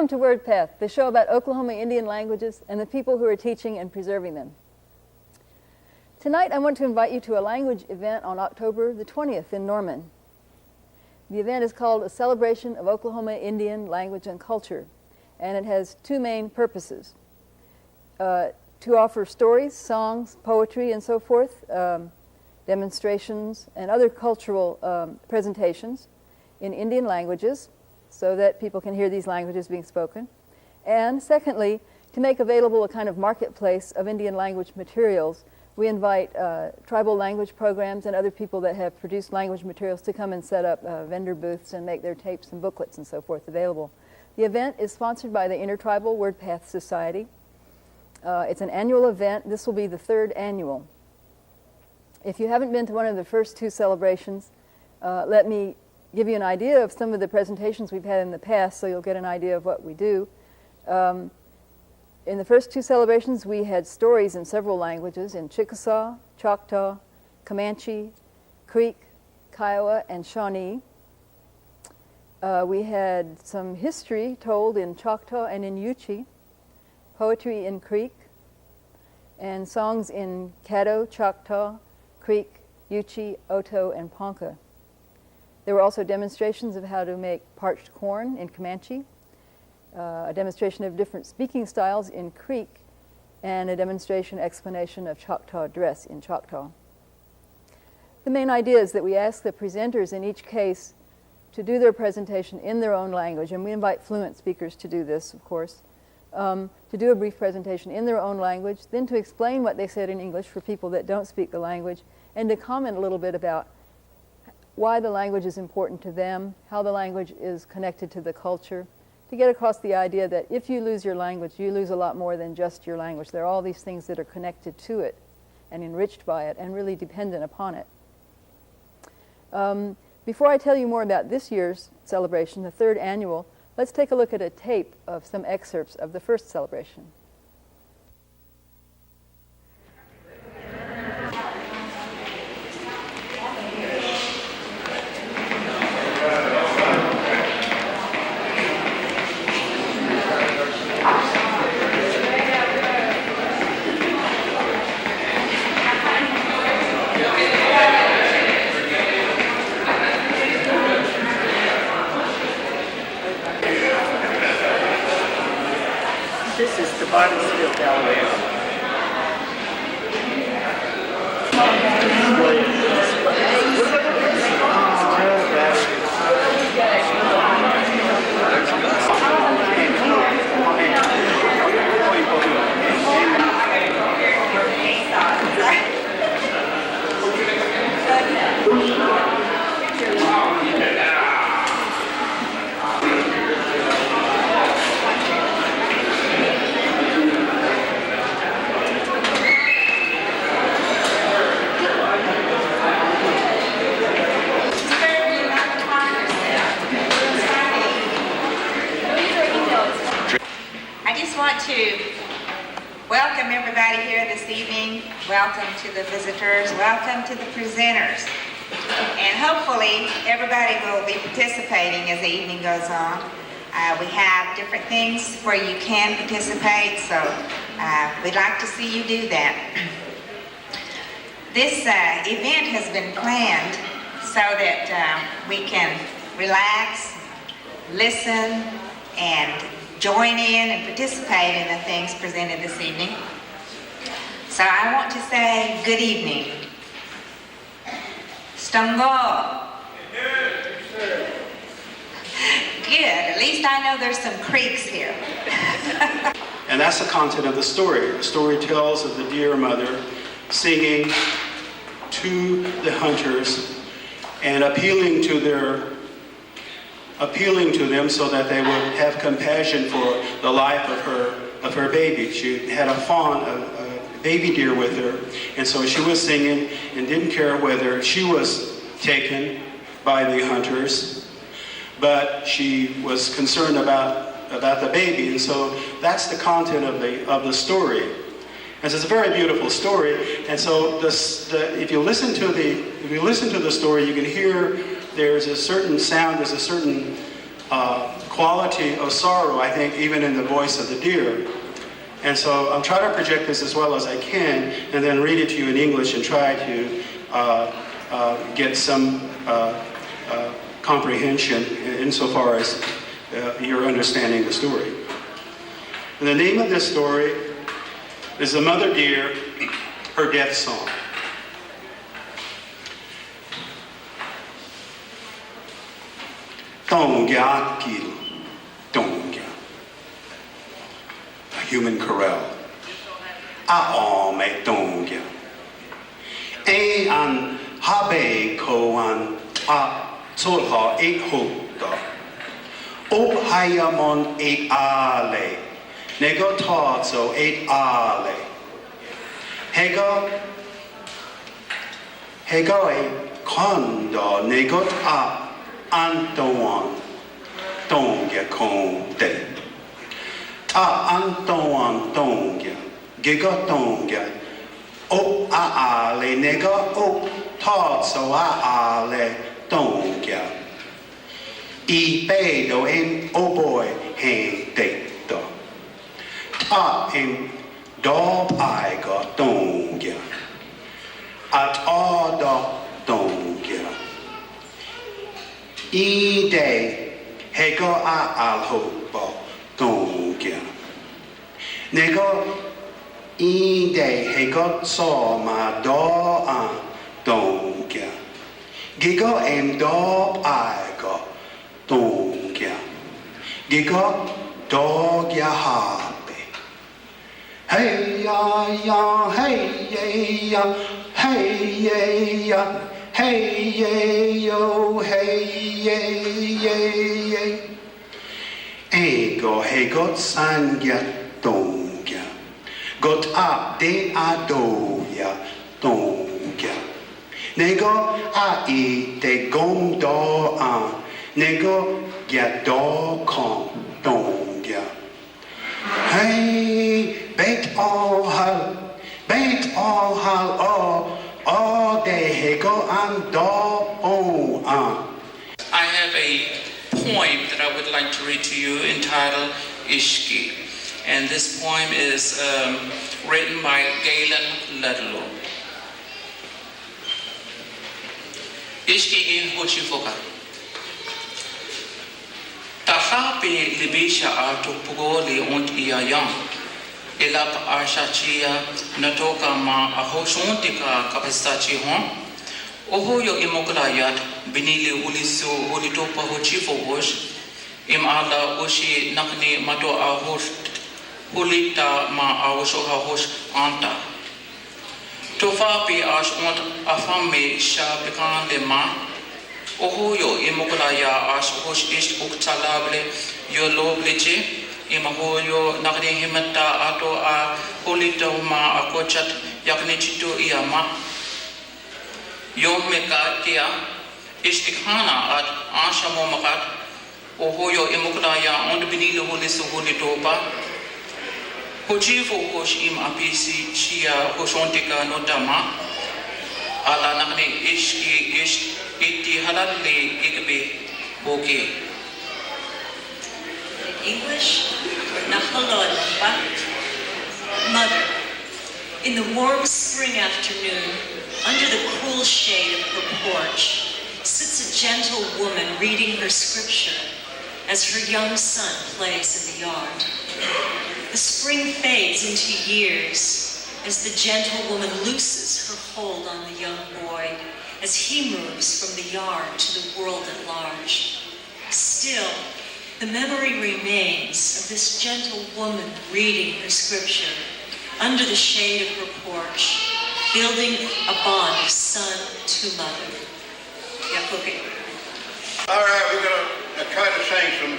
Welcome to Wordpath, the show about Oklahoma Indian languages and the people who are teaching and preserving them. Tonight I want to invite you to a language event on October the 20th in Norman. The event is called A Celebration of Oklahoma Indian Language and Culture, and it has two main purposes. To offer stories, songs, poetry, and so forth, demonstrations, and other cultural presentations in Indian languages so that people can hear these languages being spoken. And secondly, to make available a kind of marketplace of Indian language materials. We invite tribal language programs and other people that have produced language materials to come and set up vendor booths and make their tapes and booklets and so forth available. The event is sponsored by the Intertribal Wordpath Society. It's an annual event. This will be the third annual. If you haven't been to one of the first two celebrations, let me give you an idea of some of the presentations we've had in the past so you'll get an idea of what we do. In the first two celebrations, we had stories in several languages, in Chickasaw, Choctaw, Comanche, Creek, Kiowa, and Shawnee. We had some history told in Choctaw and in Yuchi, poetry in Creek, and songs in Caddo, Choctaw, Creek, Yuchi, Oto, and Ponca. There were also demonstrations of how to make parched corn in Comanche, a demonstration of different speaking styles in Creek, and a demonstration explanation of Choctaw dress in Choctaw. The main idea is that we ask the presenters in each case to do their presentation in their own language, and we invite fluent speakers to do this, of course, to do a brief presentation in their own language, then to explain what they said in English for people that don't speak the language, and to comment a little bit about why the language is important to them, how the language is connected to the culture, to get across the idea that if you lose your language, you lose a lot more than just your language. There are all these things that are connected to it and enriched by it and really dependent upon it. Before I tell you more about this year's celebration, the third annual, let's take a look at a tape of some excerpts of the first celebration. This is the Barnesville Ballet. To welcome everybody here this evening. Welcome to the visitors. Welcome to the presenters. And hopefully everybody will be participating as the evening goes on. We have different things where you can participate, so we'd like to see you do that. This event has been planned so that we can relax, listen, and join in and participate in the things presented this evening. So I want to say good evening. Stungo. Good. At least I know there's some creeks here. And that's the content of the story. The story tells of the deer mother singing to the hunters and appealing to them so that they would have compassion for the life of her baby. She had a fawn, a baby deer with her, and so she was singing and didn't care whether she was taken by the hunters, but she was concerned about the baby, and so that's the content of the story. And so it's a very beautiful story, and so if you listen to the story, you can hear there's a certain sound, there's a certain quality of sorrow, I think, even in the voice of the deer. And so I'm trying to project this as well as I can, and then read it to you in English and try to get some comprehension insofar as you're understanding the story. And the name of this story is The Mother Deer, Her Death Song. Tongia kil, tongia. A human corral. Aome tongia. E an habe ko an a solha e hota. O hayamon e ale. Nego tazo e ale. Hego e kondo negot a Antoan tongia konte. Ta Antoan tongia. Giga tongia. O a ale nega o tazo a ale tongia. I pedo em o boy hen deto. Ta em dob aiga tongia. At ada tongia. I day hego a alhoba tongia. Nego I day hego so ma do a tongia. Gigo em do aiga tongia. Gigo dog ya happy. Hey ya, hey ya, hey ya. Hey, yay, yo, hey, yay, yay, yay. Ego, hey, got sangya, tongia. Got up, de adoya, tongia. Nego, a I, de gom do a. Nego, ya do com, tongia. Hey, bait all hal, oh. All day go and do I have a poem that I would like to read to you entitled Ishki. And this poem is written by Galen Ludlow. Ishki in Hochifoka. Tahape libisha arto pugoli und iyayam. Elap Arshachia Natoka ma ahoshontika kapistachi hon. Oho yo imoklayat binili uliso ulitopa hochifo wosh. Im ala oshi nakni mato ahosh ulita ma ahoshoha hosh anta. Tofapi ash ont afame sha pikande ma. Oho yo imoklaya ash hosh ish uktalable yo lobliche. Imahoyo nakni himata ato a polita ma akochat yakni chito iyama yom meka kia istikhana at ashamo makat ohoyo imuklaya ond binilo holisu holitopa hojivo hosh im apisi chia hoshontika notama ala nakni ishki ish iti halalle ikbe boke. English, Mother, in the warm spring afternoon, under the cool shade of her porch, sits a gentle woman reading her scripture as her young son plays in the yard. The spring fades into years as the gentle woman looses her hold on the young boy as he moves from the yard to the world at large. Still, the memory remains of this gentle woman reading her scripture under the shade of her porch, building a bond of son to mother. Yeah, okay. All right, we're going to try to sing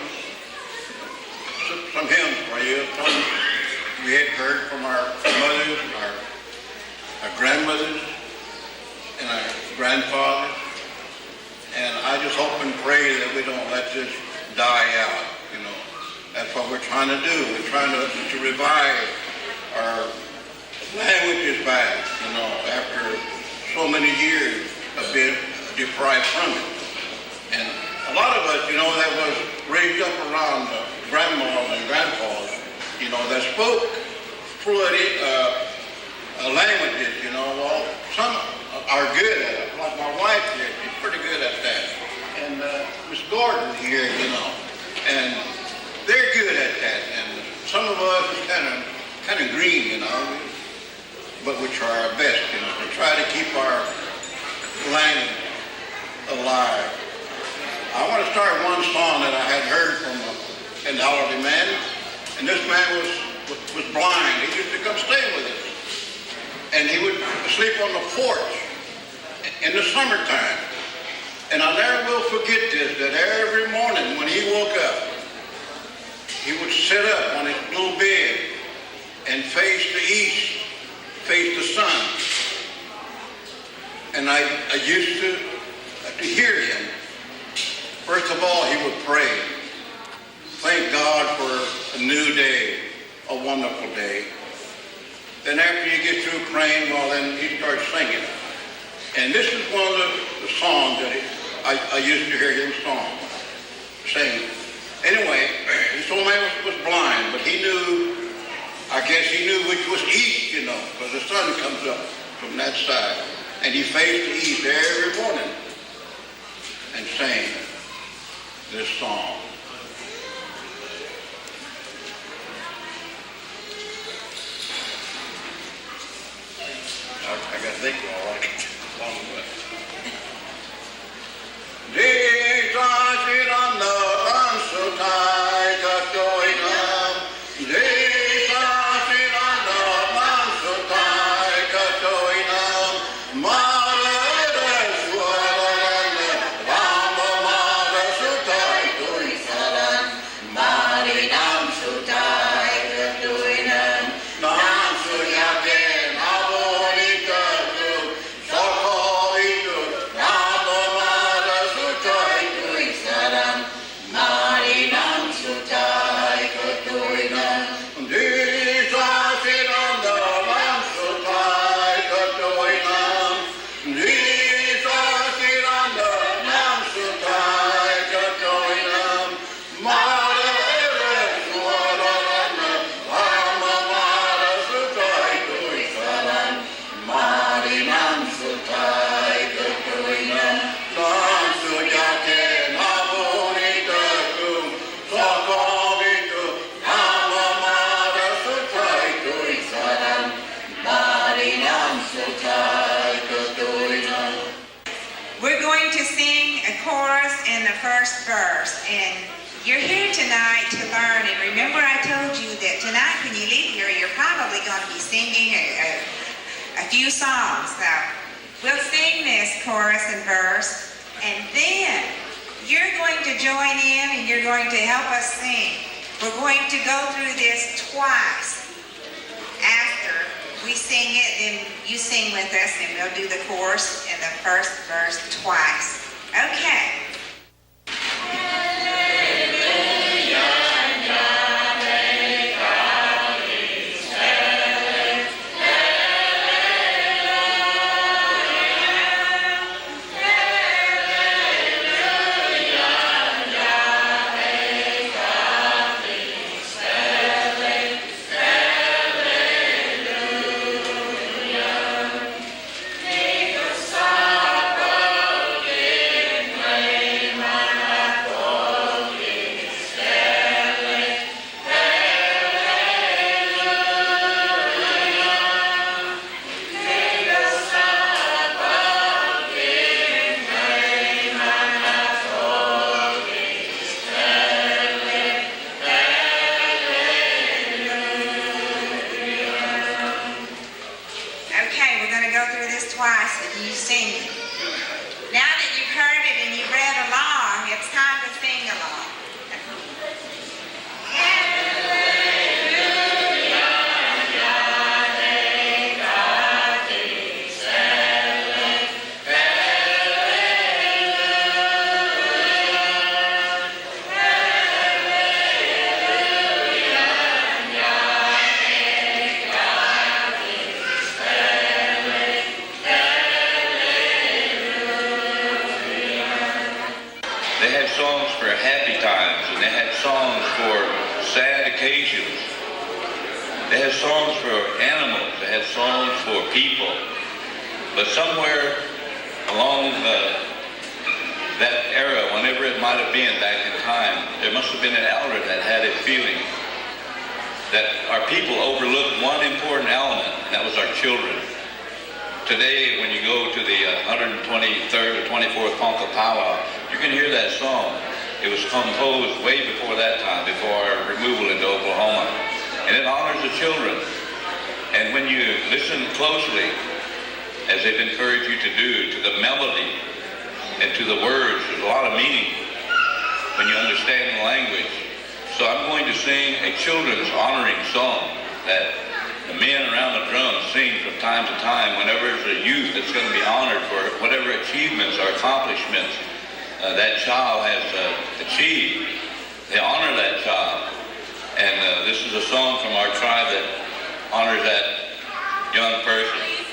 some hymns for you. Some we had heard from our mothers, our grandmothers, and our grandfathers. And I just hope and pray that we don't let this die out, you know. That's what we're trying to do. We're trying to revive our languages back, you know, after so many years of being deprived from it. And a lot of us, you know, that was raised up around grandmas and grandpas, you know, that spoke fluent languages, you know. Well, some are good at it, like my wife here, she's pretty good at that. And Miss Gordon here, you know, and they're good at that. And some of us is kind of green, you know, but we try our best, you know, to try to keep our language alive. I want to start one song that I had heard from an elderly man, and this man was blind. He used to come stay with us, and he would sleep on the porch in the summertime. And I never will forget this, that every morning when he woke up, he would sit up on his little bed and face the east, face the sun. And I used to hear him. First of all, he would pray. Thank God for a new day, a wonderful day. Then after you get through praying, well, then he starts singing. And this is one of the songs that I used to hear him sing. Anyway, this old man was blind, but he knew, I guess he knew which was east, you know, because the sun comes up from that side. And he faced the east every morning and sang this song. I got to think all right. First verse, and you're here tonight to learn. And remember, I told you that tonight when you leave here, you're probably going to be singing a few songs. So we'll sing this chorus and verse, and then you're going to join in and you're going to help us sing. We're going to go through this twice. After we sing it, then you sing with us, and we'll do the chorus and the first verse twice. Okay. Make us up again. occasions. They had songs for animals, they had songs for people. But somewhere along that era, whenever it might have been back in time, there must have been an elder that had a feeling that our people overlooked one important element, and that was our children. Today, when you go to the 123rd or 24th Ponca Powwow, you can hear that song. It was composed way before that time, before our removal into Oklahoma. And it honors the children. And when you listen closely, as they've encouraged you to do, to the melody and to the words, there's a lot of meaning when you understand the language. So I'm going to sing a children's honoring song that the men around the drum sing from time to time whenever there's a youth that's going to be honored for whatever achievements or accomplishments that child has achieved. They honor that child. And this is a song from our tribe that honors that young person.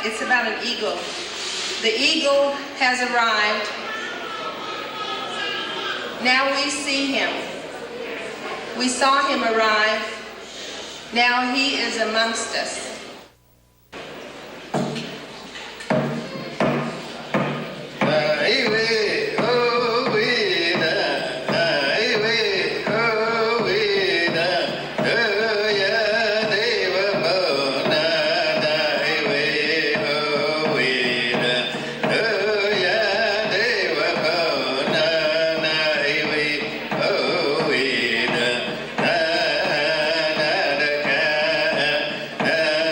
It's about an eagle. The eagle has arrived. Now we see him. We saw him arrive. Now he is amongst us. Yeah.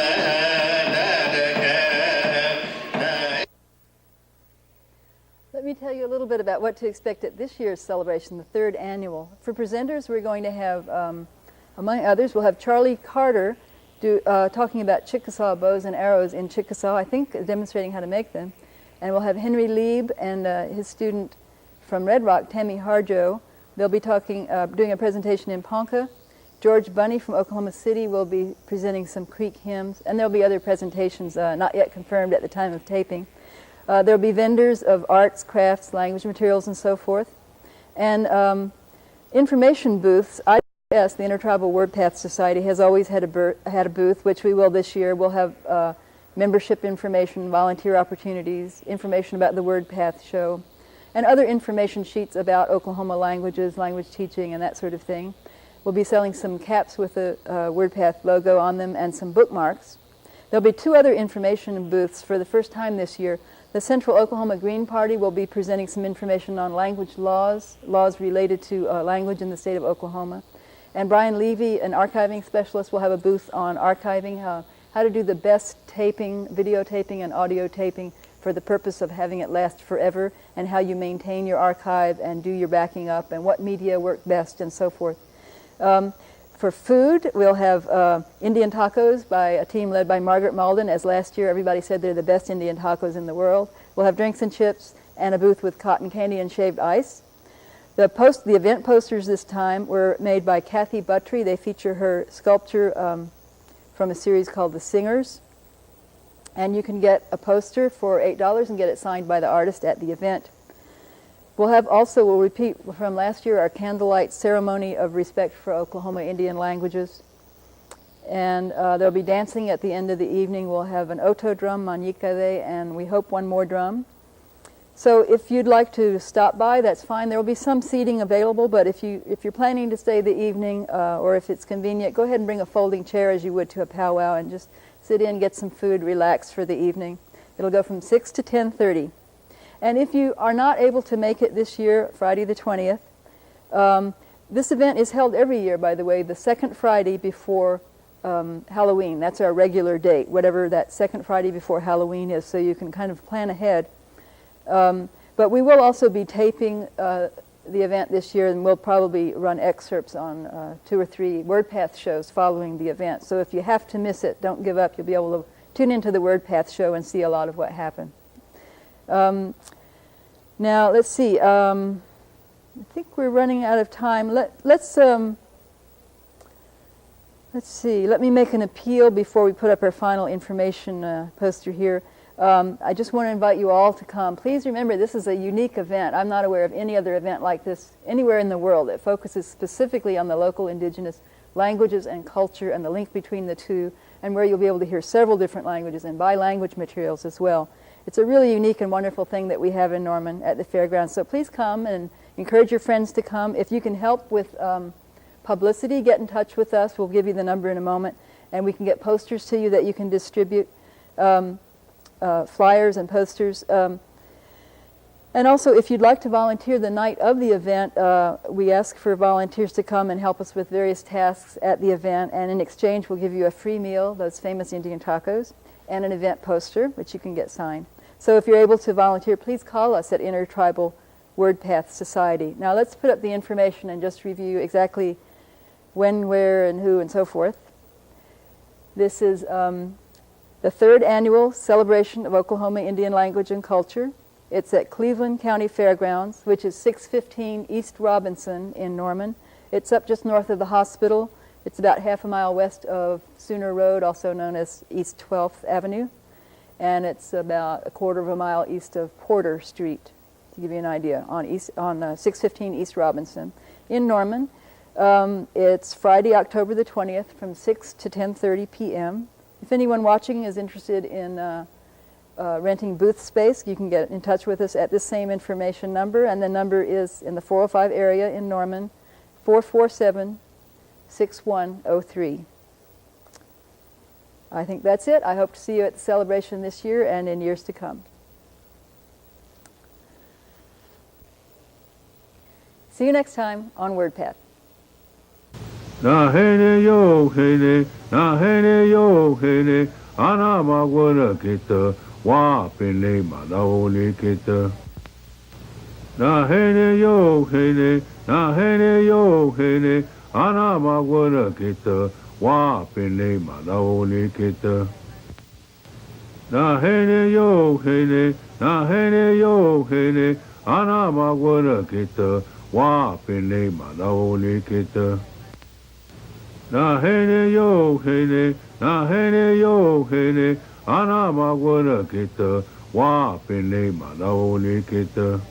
Let me tell you a little bit about what to expect at this year's celebration, the third annual. For presenters, we're going to have, among others, we'll have Charlie Carter talking about Chickasaw bows and arrows in Chickasaw, I think demonstrating how to make them. And we'll have Henry Lieb and his student from Red Rock, Tammy Harjo. They'll be talking, doing a presentation in Ponca. George Bunny from Oklahoma City will be presenting some Creek hymns, and there'll be other presentations not yet confirmed at the time of taping. There'll be vendors of arts, crafts, language materials, and so forth. And information booths. IWS, the Intertribal Wordpath Society, has always had a booth, which we will this year. We'll have membership information, volunteer opportunities, information about the Wordpath show, and other information sheets about Oklahoma languages, language teaching, and that sort of thing. We'll be selling some caps with the Wordpath logo on them and some bookmarks. There'll be two other information booths for the first time this year. The Central Oklahoma Green Party will be presenting some information on language laws related to language in the state of Oklahoma. And Brian Levy, an archiving specialist, will have a booth on archiving, how to do the best taping, videotaping and audio taping for the purpose of having it last forever, and how you maintain your archive and do your backing up, and what media work best, and so forth. For food, we'll have Indian tacos by a team led by Margaret Malden. As last year, everybody said they're the best Indian tacos in the world. We'll have drinks and chips and a booth with cotton candy and shaved ice. The event posters this time were made by Kathy Buttry. They feature her sculpture from a series called The Singers. And you can get a poster for $8 and get it signed by the artist at the event. We'll repeat from last year our candlelight ceremony of respect for Oklahoma Indian languages. And there'll be dancing at the end of the evening. We'll have an oto drum, manikade, and we hope one more drum. So if you'd like to stop by, that's fine. There will be some seating available, but if you're planning to stay the evening, or if it's convenient, go ahead and bring a folding chair as you would to a powwow and just sit in, get some food, relax for the evening. It'll go from 6 to 10:30. And if you are not able to make it this year, Friday the 20th, this event is held every year, by the way, the second Friday before Halloween. That's our regular date, whatever that second Friday before Halloween is, so you can kind of plan ahead. But we will also be taping the event this year, and we'll probably run excerpts on 2 or 3 Wordpath shows following the event. So if you have to miss it, don't give up. You'll be able to tune into the Wordpath show and see a lot of what happened. Now, let's see. I think we're running out of time. Let's see. Let me make an appeal before we put up our final information poster here. I just want to invite you all to come. Please remember, this is a unique event. I'm not aware of any other event like this anywhere in the world that focuses specifically on the local indigenous languages and culture and the link between the two, and where you'll be able to hear several different languages and buy language materials as well. It's a really unique and wonderful thing that we have in Norman at the fairgrounds. So please come and encourage your friends to come. If you can help with publicity, get in touch with us. We'll give you the number in a moment, and we can get posters to you that you can distribute, flyers and posters. And also, if you'd like to volunteer the night of the event, we ask for volunteers to come and help us with various tasks at the event, and in exchange we'll give you a free meal, those famous Indian tacos, and an event poster, which you can get signed. So if you're able to volunteer, please call us at Intertribal Wordpath Society. Now let's put up the information and just review exactly when, where, and who, and so forth. This is the 3rd annual celebration of Oklahoma Indian language and culture. It's at Cleveland County Fairgrounds, which is 615 East Robinson in Norman. It's up just north of the hospital. It's about half a mile west of Sooner Road, also known as East 12th Avenue. And it's about a quarter of a mile east of Porter Street, to give you an idea, on 615 East Robinson in Norman. It's Friday, October the 20th from 6 to 10:30 p.m. If anyone watching is interested in renting booth space, you can get in touch with us at this same information number, and the number is in the 405 area in Norman, 447-6103. I think that's it. I hope to see you at the celebration this year and in years to come. See you next time on Wordpath. Na hene yo hene, na hene yo hene, ana magwana kita, wa pene madaole kita. Na hene yo hene, na hene yo hene, ana magwana kita, wa pene manaoni kita. Na hene yo hene, na hene yo hene, ana magwana kita, wa pene manaoni kita. Na hene yo hene, na hene yo hene, ana magwana kita, wa pene manaoni kita.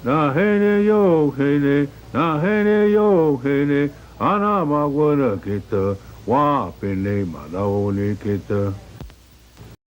Na hene yo hene, na hene yo hene, ana magwana kita, wa pene manaoni kita.